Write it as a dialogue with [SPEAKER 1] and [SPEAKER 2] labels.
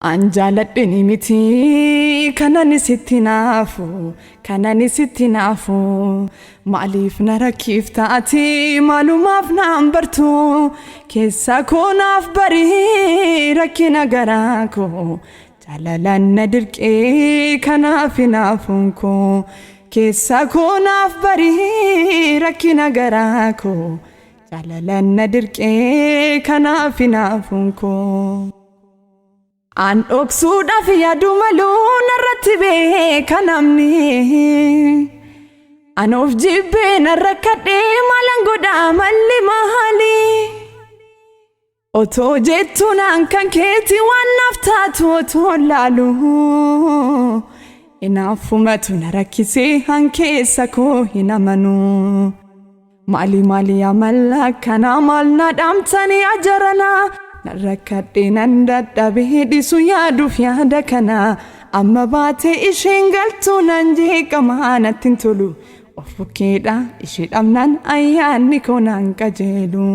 [SPEAKER 1] An Jaladheen miti kanani sitti naafu maaliif na rakkiftati maalumaaf naan bartu keessa koonaaf barii rakkina garaa koo jaalalaan na dirqee kanaaf hinaafuun koo keessa koonaaf barii rakkina garaa koo jaalalaan na dirqee kanaaf hinaafuun koo. An dhoksuudhaaf yaadu maluu narratti beeka namni an of jibbee narra kadhee maalan godhaa malli maali otoo jettu naan kan keeti waan naaf taatu otoo laalu inaafumatu na rakkisee han keessa koo hin amanu maali amala kana maal na dhaamtanii ajarana Narrakadhee nan dadhabee dhiisu yaaduuf yaada kana amma baatee isheen galtuu nan jeeqamaa natti hin tolu of bukkeedha ishee dhabnaan ayyaanni koo naan qajeelu.